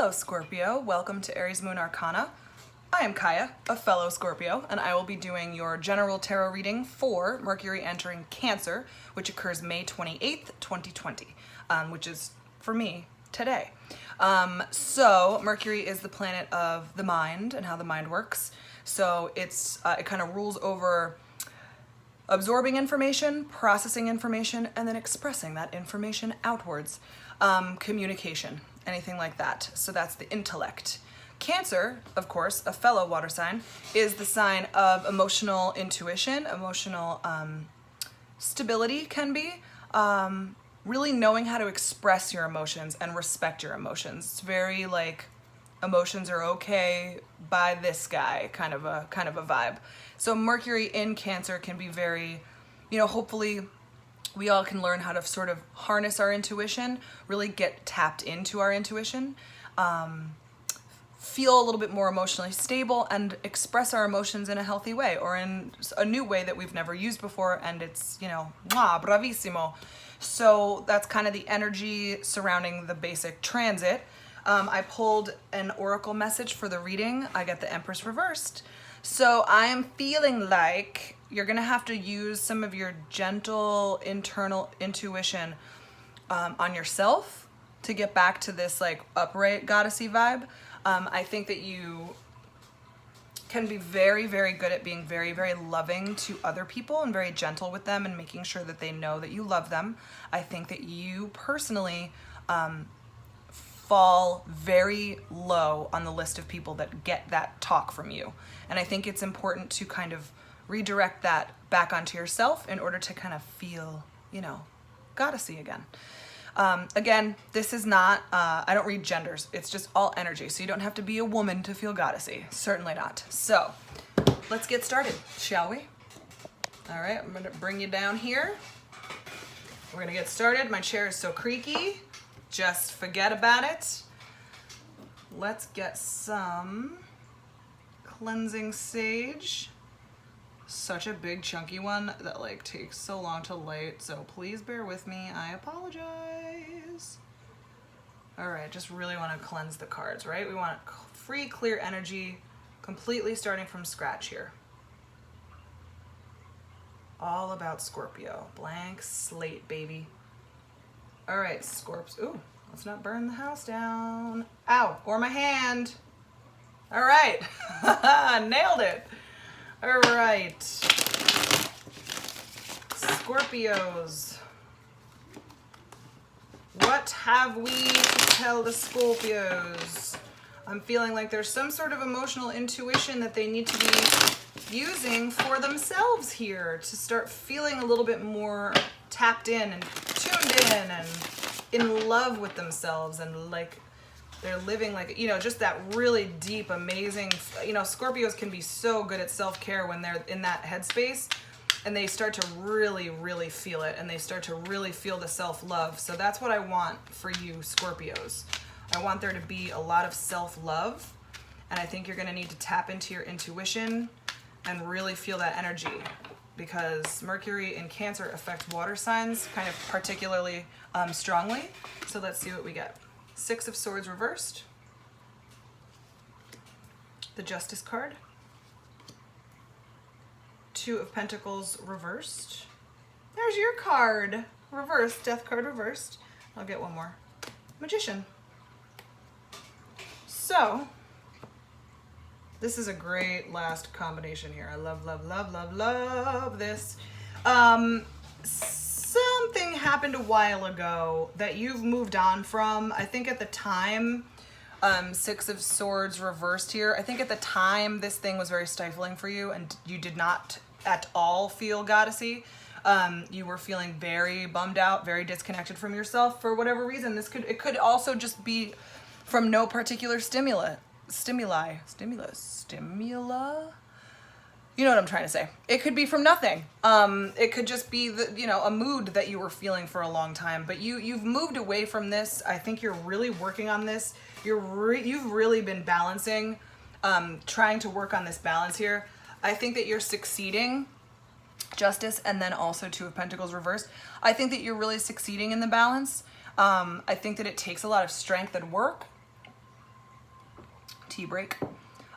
Hello Scorpio, welcome to Aries Moon Arcana. I am Kaya, a fellow Scorpio, and I will be doing your general tarot reading for Mercury entering Cancer, which occurs May 28th, 2020, which is, for me, today. So Mercury is the planet of the mind and how the mind works. So it kind of rules over absorbing information, processing information, and then expressing that information outwards. Communication, anything like that. So that's the intellect. Cancer, of course, a fellow water sign, is the sign of emotional intuition, emotional stability can be, really knowing how to express your emotions and respect your emotions. It's very like emotions are okay by this guy kind of a vibe. So Mercury in Cancer can be very, hopefully we all can learn how to sort of harness our intuition, really get tapped into our intuition, feel a little bit more emotionally stable and express our emotions in a healthy way or in a new way that we've never used before. And it's, bravissimo. So that's kind of the energy surrounding the basic transit. I pulled an oracle message for the reading. I got the Empress reversed. So I'm feeling like you're gonna have to use some of your gentle internal intuition on yourself to get back to this like upright goddessy vibe. I think that you can be very, very good at being very, very loving to other people and very gentle with them and making sure that they know that you love them. I think that you personally fall very low on the list of people that get that talk from you. And I think it's important to kind of redirect that back onto yourself in order to kind of feel, goddessy again. Again, this is not, I don't read genders. It's just all energy. So you don't have to be a woman to feel goddessy. Certainly not. So let's get started, shall we? All right, I'm going to bring you down here. We're going to get started. My chair is so creaky. Just forget about it. Let's get some cleansing sage. Such a big chunky one that like takes so long to light, so please bear with me. I apologize. All right, just really want to cleanse the cards, right? We want free, clear energy, completely starting from scratch here. All about Scorpio. Blank slate, baby. All right, Scorps. Ooh, let's not burn the house down. Ow, or my hand. All right, nailed it. All right, Scorpios. What have we to tell the Scorpios? I'm feeling like there's some sort of emotional intuition that they need to be using for themselves here to start feeling a little bit more tapped in and tuned in and in love with themselves and like they're living like, just that really deep, amazing, Scorpios can be so good at self-care when they're in that headspace and they start to really, really feel it and they start to really feel the self-love. So that's what I want for you Scorpios. I want there to be a lot of self-love and I think you're gonna need to tap into your intuition and really feel that energy because Mercury in Cancer affects water signs kind of particularly strongly. So let's see what we get. Six of Swords reversed, the Justice card, Two of Pentacles reversed. There's your card, reversed, Death card reversed. I'll get one more. Magician. So, this is a great last combination here. I love, love, love, love, love this. Something happened a while ago that you've moved on from. I think at the time, Six of Swords reversed here. I think at the time this thing was very stifling for you and you did not at all feel goddessy. You were feeling very bummed out, very disconnected from yourself for whatever reason. It could also just be from no particular stimuli. You know what I'm trying to say. It could be from nothing. It could just be a mood that you were feeling for a long time. But you've moved away from this. I think you're really working on this. You've really been balancing, trying to work on this balance here. I think that you're succeeding. Justice and then also Two of Pentacles reversed. I think that you're really succeeding in the balance. I think that it takes a lot of strength and work. tea break.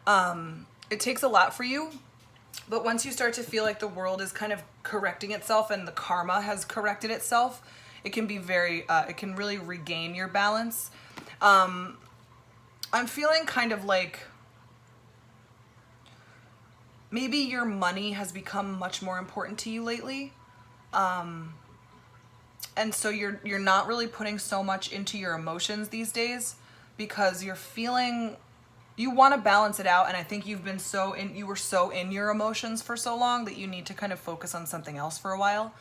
It takes a lot for you, but once you start to feel like the world is kind of correcting itself and the karma has corrected itself, it can be it can really regain your balance. I'm feeling kind of like maybe your money has become much more important to you lately. And so you're not really putting so much into your emotions these days because you're feeling, you want to balance it out. And I think you were so in your emotions for so long that you need to kind of focus on something else for a while.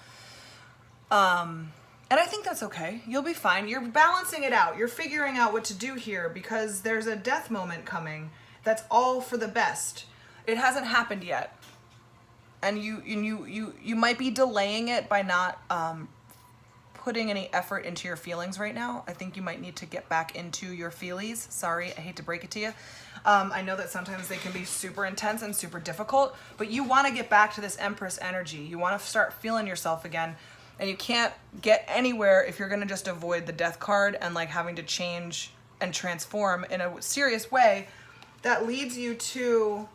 And I think that's okay. You'll be fine. You're balancing it out. You're figuring out what to do here because there's a death moment coming that's all for the best. It hasn't happened yet. And you might be delaying it by not putting any effort into your feelings right now. I think you might need to get back into your feelies. Sorry, I hate to break it to you. I know that sometimes they can be super intense and super difficult, but you want to get back to this Empress energy. You want to start feeling yourself again, and you can't get anywhere if you're going to just avoid the death card and like having to change and transform in a serious way. That leads you to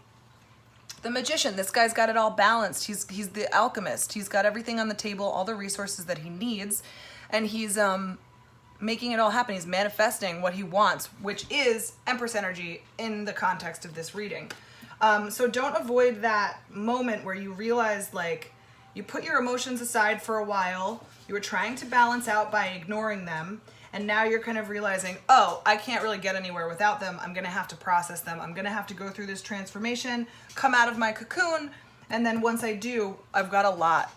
the Magician. This guy's got it all balanced. He's the alchemist. He's got everything on the table, all the resources that he needs, and he's making it all happen. He's manifesting what he wants, which is Empress energy in the context of this reading. So don't avoid that moment where you realize like you put your emotions aside for a while. You were trying to balance out by ignoring them. And now you're kind of realizing, oh, I can't really get anywhere without them. I'm going to have to process them. I'm going to have to go through this transformation, come out of my cocoon. And then once I do, I've got a lot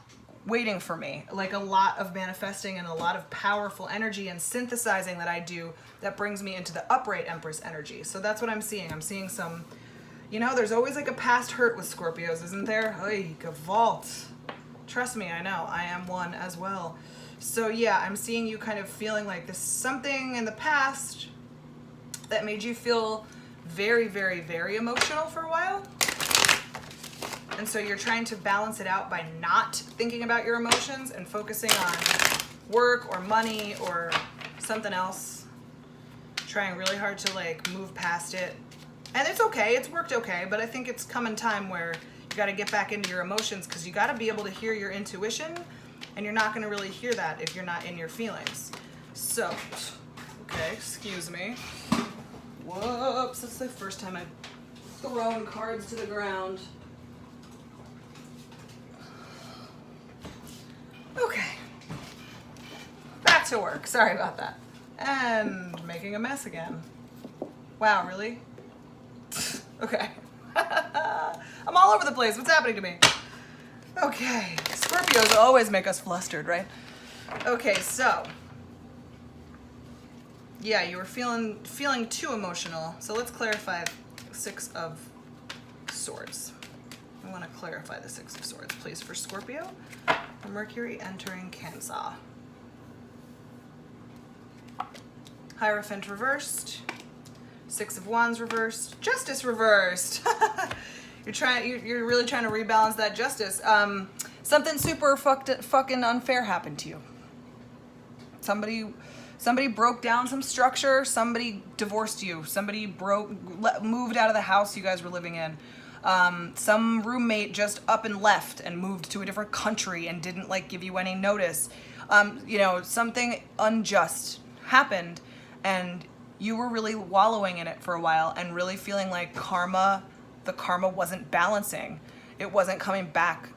waiting for me, like a lot of manifesting and a lot of powerful energy and synthesizing that I do that brings me into the upright Empress energy. So that's what I'm seeing. I'm seeing some, there's always like a past hurt with Scorpios, isn't there? Hey, Gavalt. Trust me, I know. I am one as well. So yeah, I'm seeing you kind of feeling like there's something in the past that made you feel very, very, very emotional for a while. And so you're trying to balance it out by not thinking about your emotions and focusing on work or money or something else. Trying really hard to like move past it. And it's okay, it's worked okay, but I think it's coming time where you got to get back into your emotions because you got to be able to hear your intuition. And you're not going to really hear that if you're not in your feelings. So, okay, excuse me. Whoops, that's the first time I've thrown cards to the ground. Okay. Back to work. Sorry about that. And making a mess again. Wow, really? Okay. I'm all over the place. What's happening to me? Okay, Scorpios always make us flustered, right? Okay, so yeah, you were feeling too emotional. So let's clarify Six of Swords. I want to clarify the Six of Swords, please, for Scorpio. Mercury entering Cancer. Hierophant reversed. Six of Wands reversed. Justice reversed. You're really trying to rebalance that justice. Something super fucking unfair happened to you. Somebody broke down some structure. Somebody divorced you. Somebody moved out of the house you guys were living in. Some roommate just up and left and moved to a different country and didn't like give you any notice. Something unjust happened and you were really wallowing in it for a while and really feeling like the karma wasn't balancing. It wasn't coming back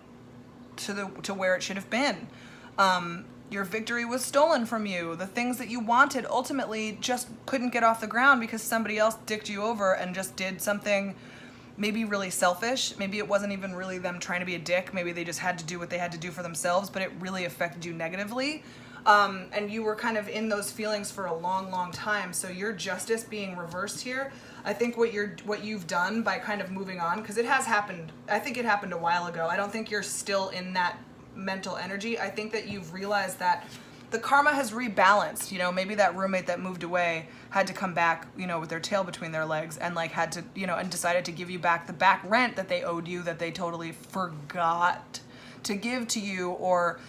to where it should have been. Your victory was stolen from you. The things that you wanted ultimately just couldn't get off the ground because somebody else dicked you over and just did something maybe really selfish. Maybe it wasn't even really them trying to be a dick. Maybe they just had to do what they had to do for themselves, but it really affected you negatively. And you were kind of in those feelings for a long, long time. So your justice being reversed here, I think what you've done by kind of moving on, because it has happened. I think it happened a while ago. I don't think you're still in that mental energy. I think that you've realized that the karma has rebalanced. Maybe that roommate that moved away had to come back, with their tail between their legs and like had to, and decided to give you back the back rent that they owed you that they totally forgot to give to you, or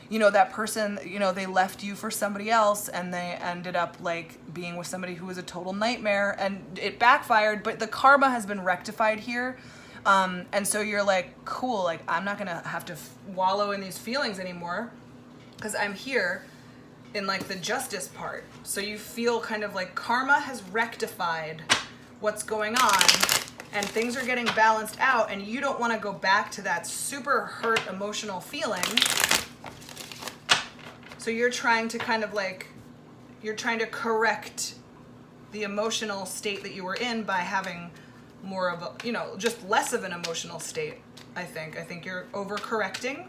you know, that person, you know, they left you for somebody else and they ended up like being with somebody who was a total nightmare and it backfired, but the karma has been rectified here. And so you're like, cool, like I'm not gonna have to wallow in these feelings anymore because I'm here in like the justice part. So you feel kind of like karma has rectified what's going on and things are getting balanced out and you don't want to go back to that super hurt emotional feeling. So you're trying to kind of like, you're trying to correct the emotional state that you were in by having more of a, you know, just less of an emotional state. I think you're overcorrecting,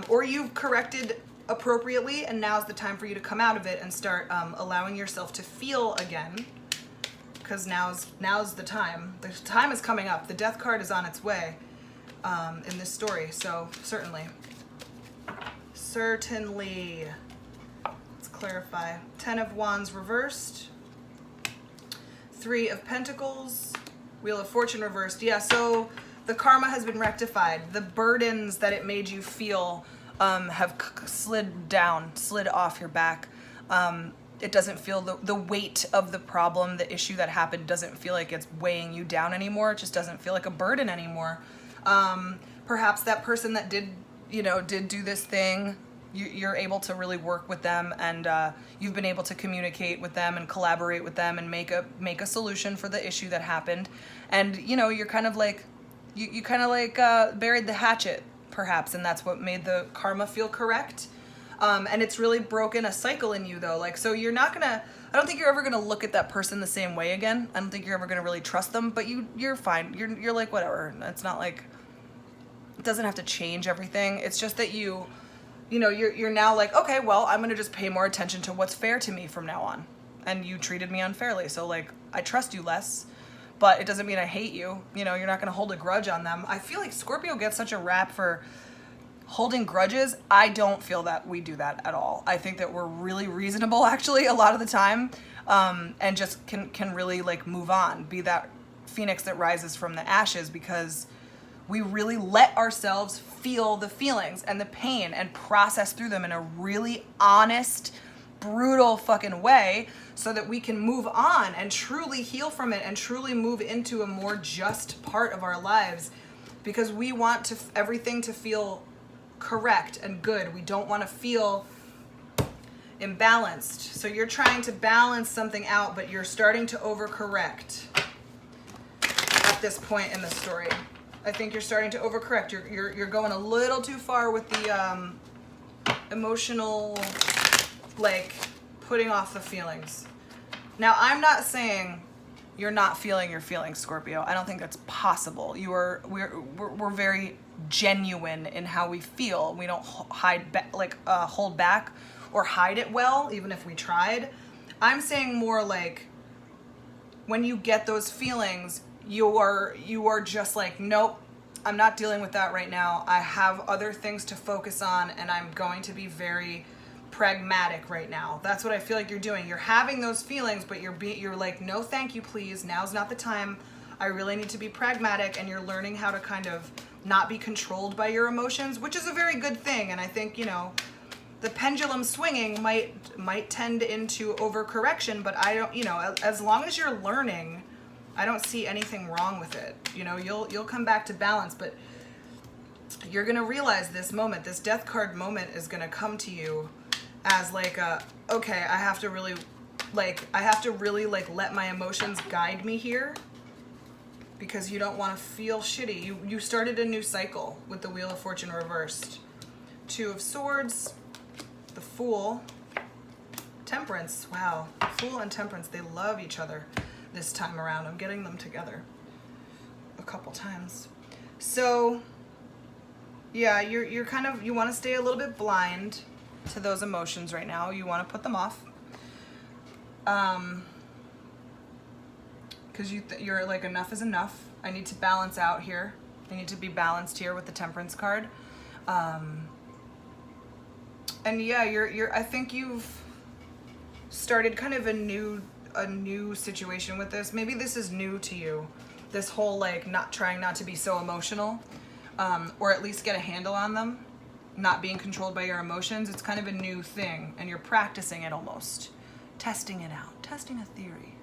or you've corrected appropriately and now's the time for you to come out of it and start allowing yourself to feel again, because now's the time. The time is coming up. The death card is on its way in this story. So certainly. Let's clarify. 10 of Wands reversed, 3 of Pentacles, Wheel of Fortune reversed. Yeah, so the karma has been rectified. The burdens that it made you feel have slid off your back. It doesn't feel the weight of the problem, the issue that happened doesn't feel like it's weighing you down anymore. It just doesn't feel like a burden anymore. Perhaps that person that did do this thing, you're able to really work with them and you've been able to communicate with them and collaborate with them and make a solution for the issue that happened. And you're kind of like, you kind of like buried the hatchet perhaps, and that's what made the karma feel correct. And it's really broken a cycle in you though. Like, so you're not gonna, I don't think you're ever gonna look at that person the same way again. I don't think you're ever gonna really trust them, but you're fine. You're like, whatever. It's not like, it doesn't have to change everything. It's just that you're now like, okay, well, I'm gonna just pay more attention to what's fair to me from now on. And you treated me unfairly, so like, I trust you less, but it doesn't mean I hate you. You're not gonna hold a grudge on them. I feel like Scorpio gets such a rap for holding grudges. I don't feel that we do that at all. I think that we're really reasonable actually a lot of the time, and just can really like move on, be that phoenix that rises from the ashes, because we really let ourselves feel the feelings and the pain and process through them in a really honest, brutal fucking way so that we can move on and truly heal from it and truly move into a more just part of our lives, because we want everything to feel correct and good. We don't want to feel imbalanced. So you're trying to balance something out, but you're starting to overcorrect at this point in the story. I think you're starting to overcorrect. You're going a little too far with the emotional, like putting off the feelings. Now, I'm not saying you're not feeling your feelings, Scorpio. I don't think that's possible. We're very genuine in how we feel. We don't hold back or hide it well, even if we tried. I'm saying more like when you get those feelings, you are just like, nope, I'm not dealing with that right now. I have other things to focus on and I'm going to be very pragmatic right now. That's what I feel like you're doing. You're having those feelings, but you're like, no, thank you, please. Now's not the time. I really need to be pragmatic, and you're learning how to kind of not be controlled by your emotions, which is a very good thing. And I think, the pendulum swinging might tend into overcorrection, but I don't, as long as you're learning, I don't see anything wrong with it. You'll come back to balance, but you're going to realize this death card moment is going to come to you as like okay, I have to really let my emotions guide me here, because you don't want to feel shitty. You started a new cycle with the Wheel of Fortune reversed. 2 of Swords, the Fool, Temperance. Wow, Fool and Temperance, they love each other this time around. I'm getting them together a couple times. So yeah, you're kind of, you want to stay a little bit blind to those emotions right now. You want to put them off. Because you're like, enough is enough. I need to balance out here. I need to be balanced here with the Temperance card. And yeah, I think you've started kind of a new situation with this. Maybe this is new to you. This whole like trying not to be so emotional, or at least get a handle on them. not being controlled by your emotions. It's kind of a new thing, and you're practicing it almost. Testing it out. Testing a theory.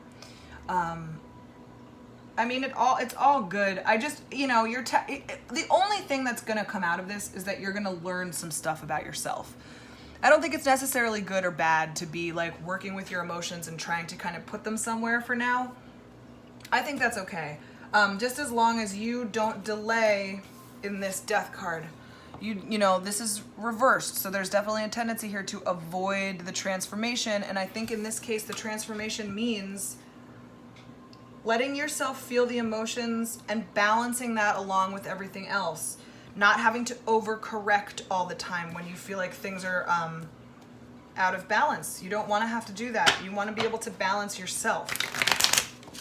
I mean, it's all good. I just, you know, the only thing that's going to come out of this is that you're going to learn some stuff about yourself. I don't think it's necessarily good or bad to be like working with your emotions and trying to kind of put them somewhere for now. I think that's okay. Just as long as you don't delay in this death card. You know, this is reversed, so there's definitely a tendency here to avoid the transformation, and I think in this case the transformation means letting yourself feel the emotions and balancing that along with everything else. Not having to overcorrect all the time when you feel like things are out of balance. You don't want to have to do that. You want to be able to balance yourself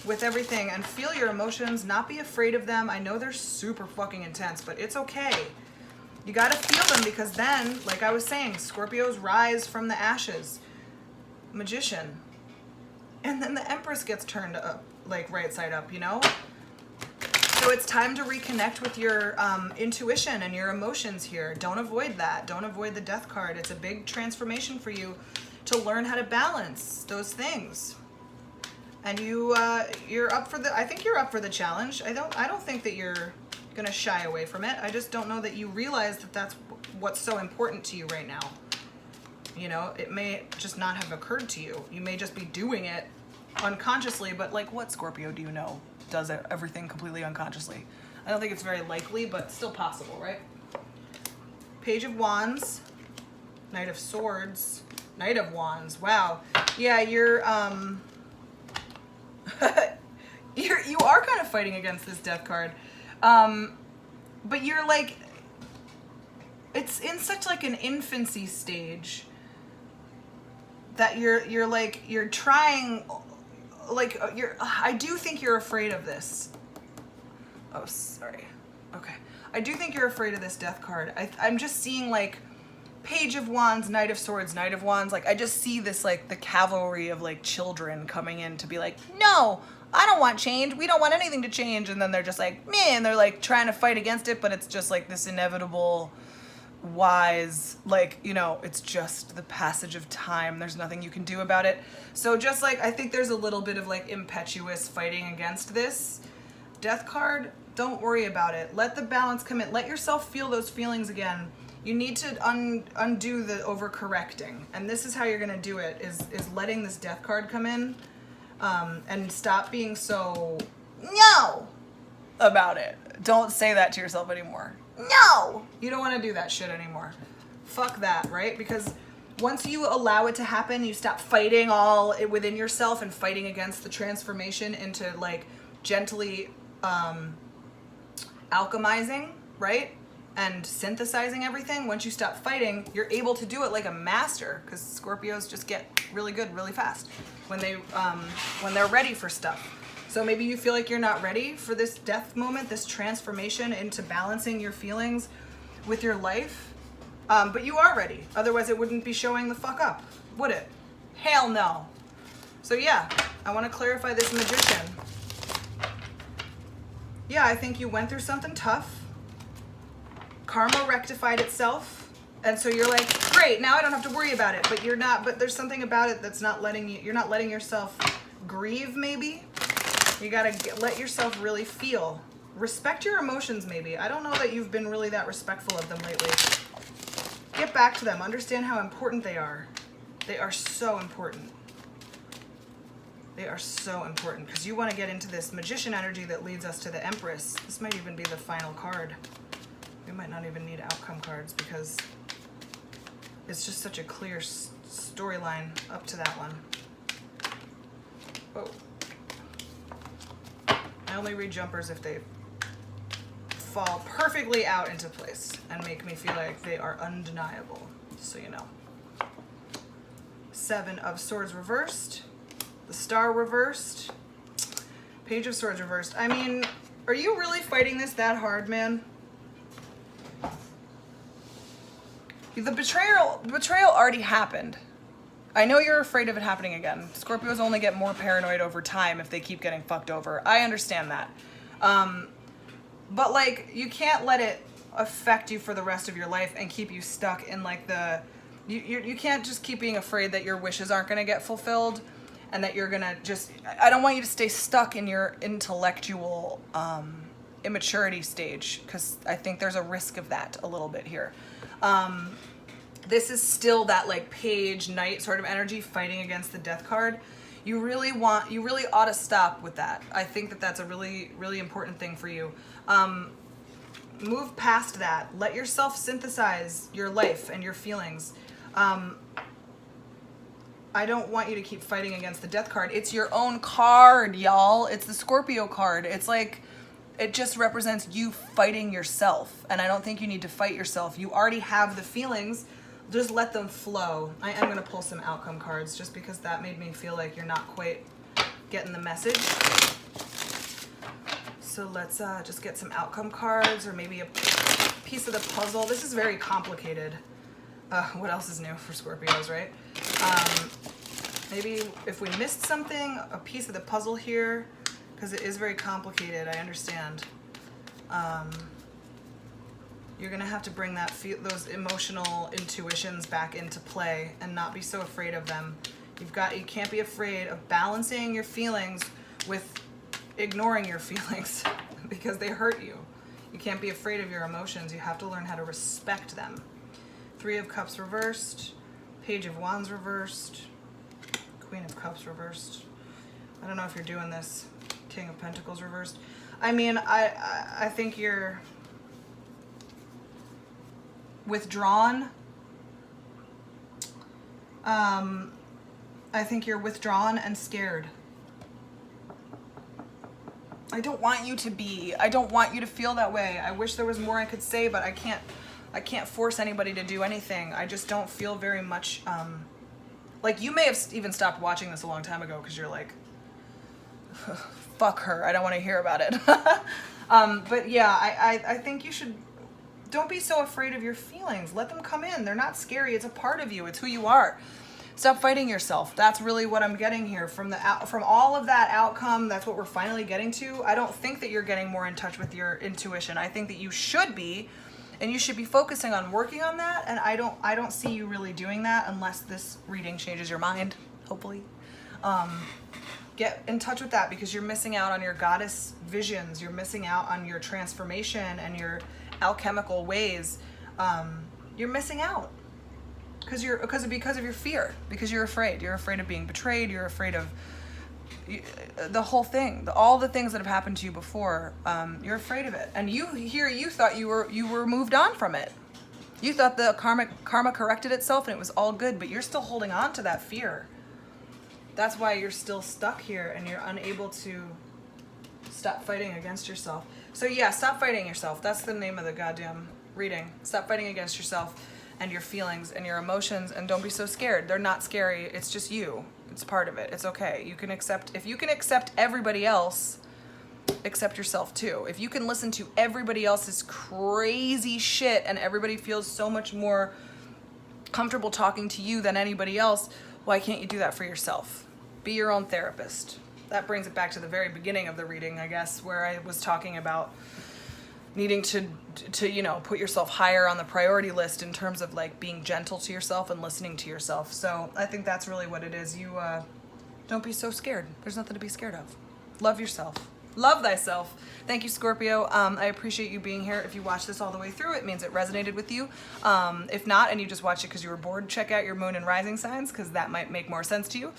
with everything and feel your emotions, not be afraid of them. I know they're super fucking intense, but it's okay. You gotta feel them, because then, like I was saying, Scorpios rise from the ashes. Magician. And then the Empress gets turned up, like right side up, you know? So it's time to reconnect with your intuition and your emotions here. Don't avoid that. Don't avoid the death card. It's a big transformation for you to learn how to balance those things. And you're up for I think you're up for the challenge. I don't think that you're gonna shy away from it. I just don't know that you realize that that's what's so important to you right now. You know, it may just not have occurred to you. You may just be doing it unconsciously, but like, what Scorpio do you know does everything completely unconsciously? I don't think it's very likely, but still possible, right? Page of Wands, Knight of Swords, Knight of Wands. Wow. Yeah, you are kind of fighting against this death card. But you're like, it's in such like an infancy stage that you're trying, like, I do think you're afraid of this. Oh, sorry. Okay. I do think you're afraid of this death card. I'm just seeing like Page of Wands, Knight of Swords, Knight of Wands. Like, I just see this, like, the cavalry of like children coming in to be like, no, I don't want change. We don't want anything to change. And then they're just like, meh, and they're like trying to fight against it, but it's just like this inevitable, wise, like, you know, it's just the passage of time. There's nothing you can do about it. So just like, I think there's a little bit of like impetuous fighting against this death card. Don't worry about it. Let the balance come in. Let yourself feel those feelings again. You need to undo the overcorrecting. And this is how you're going to do it, is letting this death card come in. And stop being so no about it. Don't say that to yourself anymore. No! You don't want to do that shit anymore. Fuck that, right? Because once you allow it to happen, you stop fighting all within yourself and fighting against the transformation into like gently alchemizing, right? And synthesizing everything. Once you stop fighting, you're able to do it like a master, because Scorpios just get really good really fast when they're ready for stuff. So maybe you feel like you're not ready for this death moment, this transformation into balancing your feelings with your life, but you are ready. Otherwise it wouldn't be showing the fuck up, would it? Hell no. So yeah, I want to clarify this Magician. Yeah, I think you went through something tough. Karma rectified itself, and so you're like, great, now I don't have to worry about it. But you're not. But there's something about it that's not letting you. You're not letting yourself grieve. Maybe you gotta let yourself really feel. Respect your emotions. Maybe I don't know that you've been really that respectful of them lately. Get back to them. Understand how important they are. They are so important. They are so important, because you want to get into this Magician energy that leads us to the Empress. This might even be the final card. We might not even need outcome cards, because it's just such a clear storyline up to that one. Whoa. I only read jumpers if they fall perfectly out into place and make me feel like they are undeniable, so you know. 7 of Swords reversed. The Star reversed. Page of Swords reversed. I mean, are you really fighting this that hard, man? The betrayal already happened. I know you're afraid of it happening again. Scorpios only get more paranoid over time if they keep getting fucked over. I understand that. But like, you can't let it affect you for the rest of your life and keep you stuck in like the, you can't just keep being afraid that your wishes aren't going to get fulfilled and that you're going to just, I don't want you to stay stuck in your intellectual immaturity stage, because I think there's a risk of that a little bit here. This is still that like page knight sort of energy fighting against the death card. You really ought to stop with that. I think that that's a really, really important thing for you. Move past that. Let yourself synthesize your life and your feelings. I don't want you to keep fighting against the death card. It's your own card, y'all. It's the Scorpio card. It's like, it just represents you fighting yourself. And I don't think you need to fight yourself. You already have the feelings. Just let them flow. I am going to pull some outcome cards just because that made me feel like you're not quite getting the message. So let's just get some outcome cards, or maybe a piece of the puzzle. This is very complicated. What else is new for Scorpios, right? Maybe if we missed something, a piece of the puzzle here, because it is very complicated, I understand. You're gonna have to bring those emotional intuitions back into play and not be so afraid of them. You can't be afraid of balancing your feelings with ignoring your feelings because they hurt you. You can't be afraid of your emotions. You have to learn how to respect them. 3 of Cups reversed, Page of Wands reversed, Queen of Cups reversed. I don't know if you're doing this. King of Pentacles reversed. I mean, I think you're withdrawn. I think you're withdrawn and scared. I don't want you to be. I don't want you to feel that way. I wish there was more I could say, but I can't force anybody to do anything. I just don't feel very much, like you may have even stopped watching this a long time ago because you're like, fuck her, I don't want to hear about it. But yeah, I think you should, don't be so afraid of your feelings. Let them come in. They're not scary. It's a part of you. It's who you are. Stop fighting yourself. That's really what I'm getting here from all of that outcome. That's what we're finally getting to. I don't think that you're getting more in touch with your intuition. I think that you should be, and you should be focusing on working on that. And I don't see you really doing that unless this reading changes your mind, hopefully. Get in touch with that, because you're missing out on your goddess visions. You're missing out on your transformation and your alchemical ways. You're missing out. Because of your fear, because you're afraid of being betrayed, you're afraid of the whole thing, all the things that have happened to you before. You're afraid of it, and you thought you were moved on from it. You thought the karma corrected itself and it was all good, but you're still holding on to that fear. That's why you're still stuck here and you're unable to stop fighting against yourself. So yeah, stop fighting yourself. That's the name of the goddamn reading. Stop fighting against yourself and your feelings and your emotions, and don't be so scared. They're not scary. It's just you. It's part of it. It's okay. You can accept, if you can accept everybody else, accept yourself too. If you can listen to everybody else's crazy shit and everybody feels so much more comfortable talking to you than anybody else, why can't you do that for yourself? Be your own therapist. That brings it back to the very beginning of the reading, I guess, where I was talking about needing to put yourself higher on the priority list in terms of like being gentle to yourself and listening to yourself. So I think that's really what it is. You don't be so scared. There's nothing to be scared of. Love yourself. Love thyself. Thank you, Scorpio. I appreciate you being here. If you watched this all the way through, it means it resonated with you. If not, and you just watched it because you were bored, check out your moon and rising signs, because that might make more sense to you.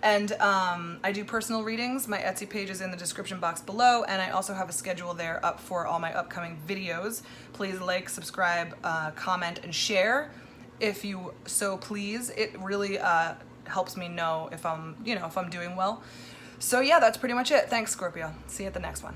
And I do personal readings. My Etsy page is in the description box below, and I also have a schedule there up for all my upcoming videos. Please like, subscribe, comment, and share if you so please. It really helps me know if I'm doing well. So yeah, that's pretty much it. Thanks, Scorpio. See you at the next one.